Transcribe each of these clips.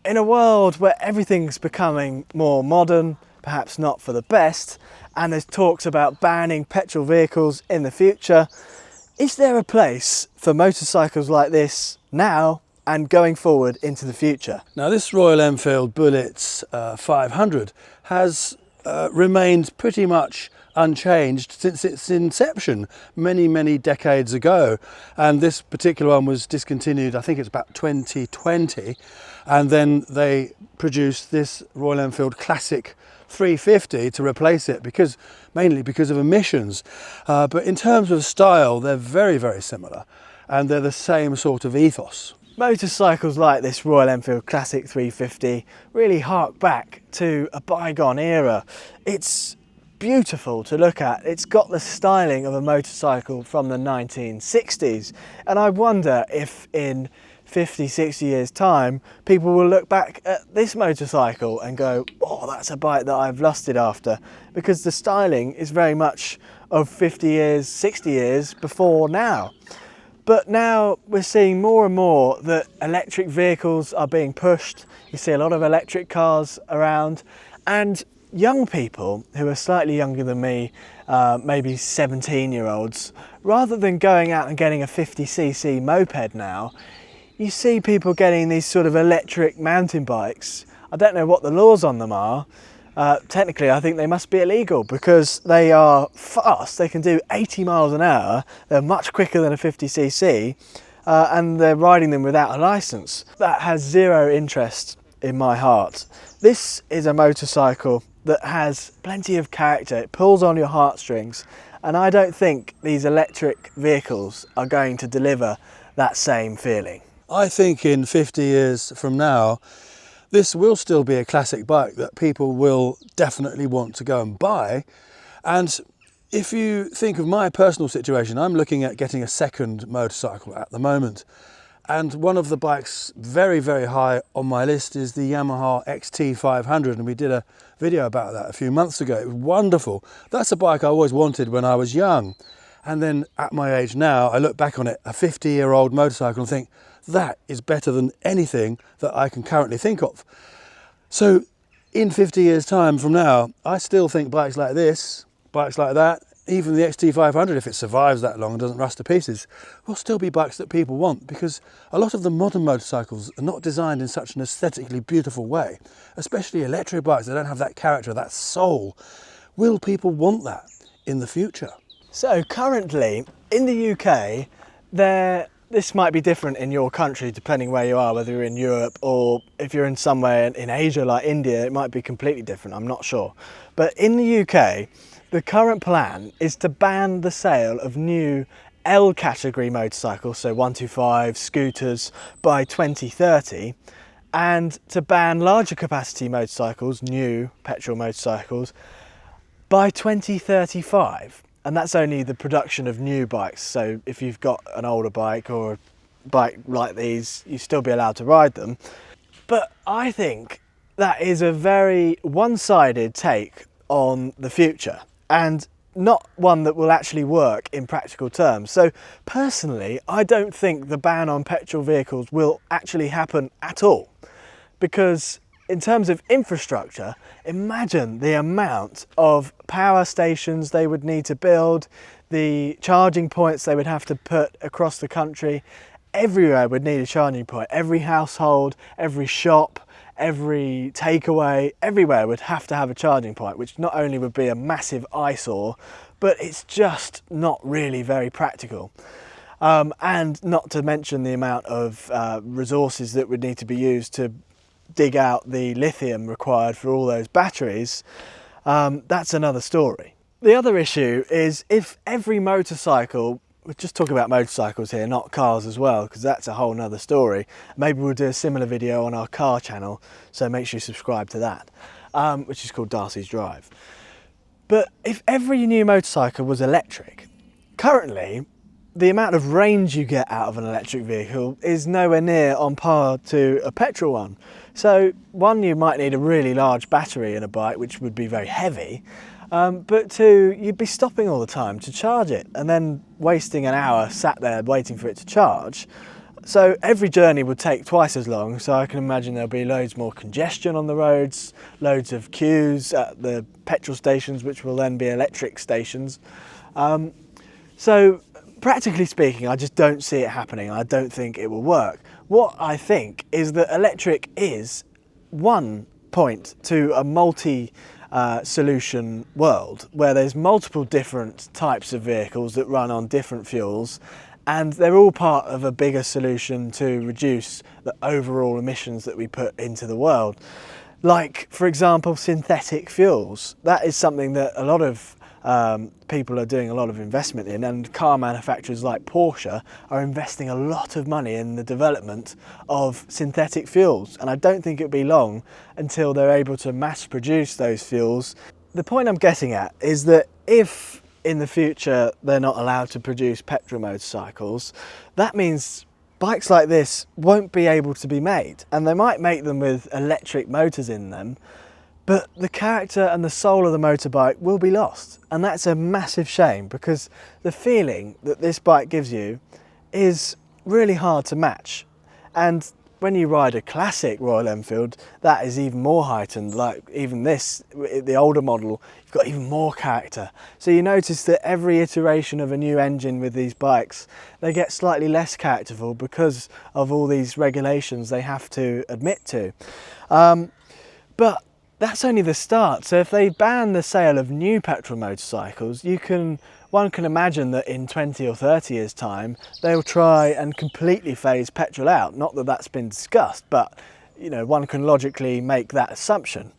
in a world where everything's becoming more modern, perhaps not for the best, and there's talks about banning petrol vehicles in the future, is there a place for motorcycles like this now and going forward into the future? Now, this Royal Enfield Bullets 500 has remained pretty much unchanged since its inception many decades ago, and this particular one was discontinued, I think it's about 2020, and then they produced this Royal Enfield Classic 350 to replace it, mainly because of emissions. But in terms of style, they're very similar, and they're the same sort of ethos. Motorcycles like this Royal Enfield Classic 350 really hark back to a bygone era. It's beautiful to look at. It's got the styling of a motorcycle from the 1960s, and I wonder if in 50-60 years time people will look back at this motorcycle and go, oh, that's a bike that I've lusted after, because the styling is very much of 50 years, 60 years before now. But now we're seeing more and more that electric vehicles are being pushed. You see a lot of electric cars around, and young people who are slightly younger than me, maybe 17-year-olds, rather than going out and getting a 50cc moped now, you see people getting these sort of electric mountain bikes. I don't know what the laws on them are. Technically, I think they must be illegal because they are fast. They can do 80 miles an hour. They're much quicker than a 50cc, and they're riding them without a license. That has zero interest in my heart. This is a motorcycle that has plenty of character. It pulls on your heartstrings, and I don't think these electric vehicles are going to deliver that same feeling. I think in 50 years from now, this will still be a classic bike that people will definitely want to go and buy. And if you think of my personal situation, I'm looking at getting a second motorcycle at the moment. And one of the bikes very high on my list is the Yamaha XT500, and we did a video about that a few months ago. It was wonderful. That's a bike I always wanted when I was young. And then at my age now, I look back on it, a 50-year-old motorcycle, and think, that is better than anything that I can currently think of. So in 50 years time from now, I still think bikes like this, bikes like that, even the XT500, if it survives that long and doesn't rust to pieces, will still be bikes that people want, because a lot of the modern motorcycles are not designed in such an aesthetically beautiful way, especially electric bikes. They don't have that character, that soul. Will people want that in the future? So currently in the UK, this might be different in your country depending where you are, whether you're in Europe or if you're in somewhere in Asia like India, it might be completely different, I'm not sure. But in the UK, the current plan is to ban the sale of new L category motorcycles, so 125 scooters, by 2030, and to ban larger capacity motorcycles, new petrol motorcycles, by 2035. And that's only the production of new bikes. So if you've got an older bike or a bike like these, you still be allowed to ride them. But I think that is a very one-sided take on the future, and not one that will actually work in practical terms. So personally, I don't think the ban on petrol vehicles will actually happen at all, because in terms of infrastructure, imagine the amount of power stations they would need to build, the charging points they would have to put across the country. Everywhere would need a charging point. Every household, every shop, every takeaway, everywhere would have to have a charging point, which not only would be a massive eyesore, but it's just not really very practical. And not to mention the amount of resources that would need to be used to dig out the lithium required for all those batteries. That's another story. The other issue is if every motorcycle, we're just talking about motorcycles here, not cars as well, because that's a whole nother story. Maybe we'll do a similar video on our car channel, so make sure you subscribe to that, which is called Darcy's Drive. But if every new motorcycle was electric, currently the amount of range you get out of an electric vehicle is nowhere near on par to a petrol one. So one, you might need a really large battery in a bike, which would be very heavy, but two, you'd be stopping all the time to charge it and then wasting an hour sat there waiting for it to charge. So every journey would take twice as long, so I can imagine there'll be loads more congestion on the roads, loads of queues at the petrol stations, which will then be electric stations. So practically speaking, I just don't see it happening. I don't think it will work. What I think is that electric is one point to a solution world where there's multiple different types of vehicles that run on different fuels, and they're all part of a bigger solution to reduce the overall emissions that we put into the world. Like, for example, synthetic fuels. That is something that a lot of people are doing a lot of investment in, and car manufacturers like Porsche are investing a lot of money in the development of synthetic fuels, and I don't think it'll be long until they're able to mass produce those fuels. The point I'm getting at is that if in the future they're not allowed to produce petrol motorcycles, that means bikes like this won't be able to be made, and they might make them with electric motors in them, but the character and the soul of the motorbike will be lost. And that's a massive shame, because the feeling that this bike gives you is really hard to match. And when you ride a classic Royal Enfield, that is even more heightened. Like even this, the older model, you've got even more character. So you notice that every iteration of a new engine with these bikes, they get slightly less characterful because of all these regulations they have to admit to. But that's only the start. So if they ban the sale of new petrol motorcycles, one can imagine that in 20 or 30 years' time, they'll try and completely phase petrol out. Not that that's been discussed, but one can logically make that assumption.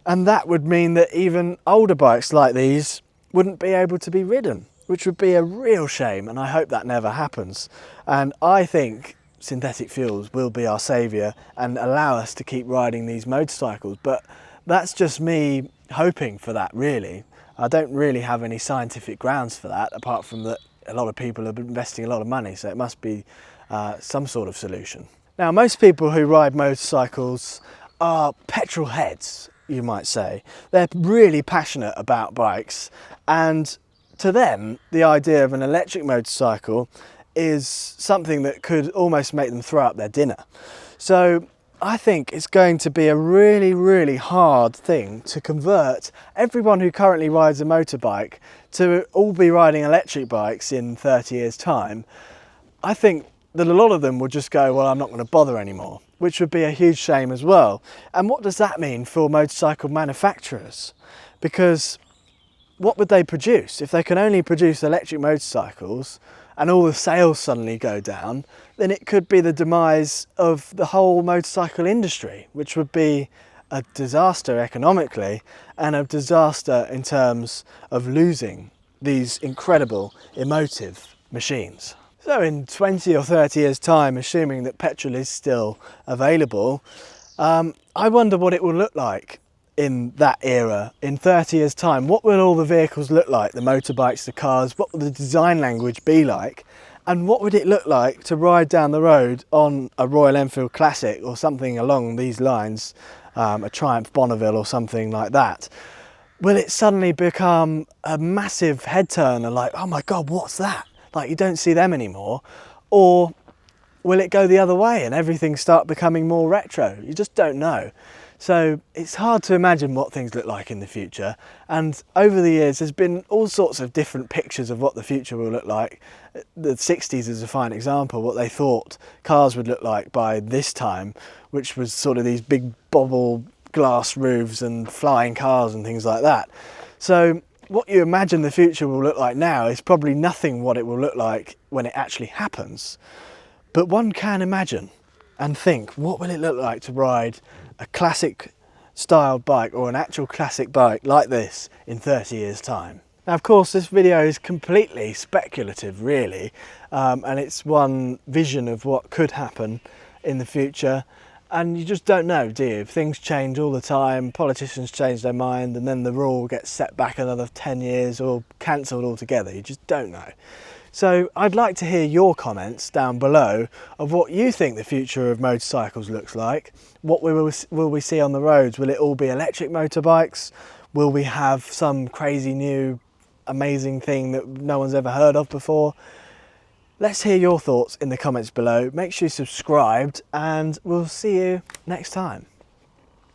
And that would mean that even older bikes like these wouldn't be able to be ridden, which would be a real shame, and I hope that never happens. And I think synthetic fuels will be our saviour and allow us to keep riding these motorcycles, but that's just me hoping for that, really. I don't really have any scientific grounds for that, apart from that a lot of people are investing a lot of money, so it must be some sort of solution. Now, most people who ride motorcycles are petrol heads, you might say. They're really passionate about bikes, and to them the idea of an electric motorcycle is something that could almost make them throw up their dinner. So I think it's going to be a really, really hard thing to convert everyone who currently rides a motorbike to all be riding electric bikes in 30 years' time. I think that a lot of them will just go, well, I'm not going to bother anymore, which would be a huge shame as well. And what does that mean for motorcycle manufacturers? Because what would they produce? If they can only produce electric motorcycles and all the sales suddenly go down, then it could be the demise of the whole motorcycle industry, which would be a disaster economically and a disaster in terms of losing these incredible emotive machines. So in 20 or 30 years' time, assuming that petrol is still available, I wonder what it will look like in that era. In 30 years' time, what will all the vehicles look like? The motorbikes, the cars, what will the design language be like? And what would it look like to ride down the road on a Royal Enfield Classic or something along these lines, a Triumph Bonneville or something like that? Will it suddenly become a massive head turner, like, oh my God, what's that? Like, you don't see them anymore. Or will it go the other way and everything start becoming more retro? You just don't know. So it's hard to imagine what things look like in the future. And over the years, there's been all sorts of different pictures of what the future will look like. The 60s is a fine example, what they thought cars would look like by this time, which was sort of these big bobble glass roofs and flying cars and things like that. So what you imagine the future will look like now is probably nothing what it will look like when it actually happens. But one can imagine and think, what will it look like to ride a classic styled bike or an actual classic bike like this in 30 years' time? Now, of course, this video is completely speculative, really, and it's one vision of what could happen in the future. And you just don't know, do you? Things change all the time, politicians change their mind, and then the rule gets set back another 10 years or cancelled altogether. You just don't know. So I'd like to hear your comments down below of what you think the future of motorcycles looks like. What will we see on the roads? Will it all be electric motorbikes? Will we have some crazy new amazing thing that no one's ever heard of before? Let's hear your thoughts in the comments below. Make sure you're subscribed and we'll see you next time.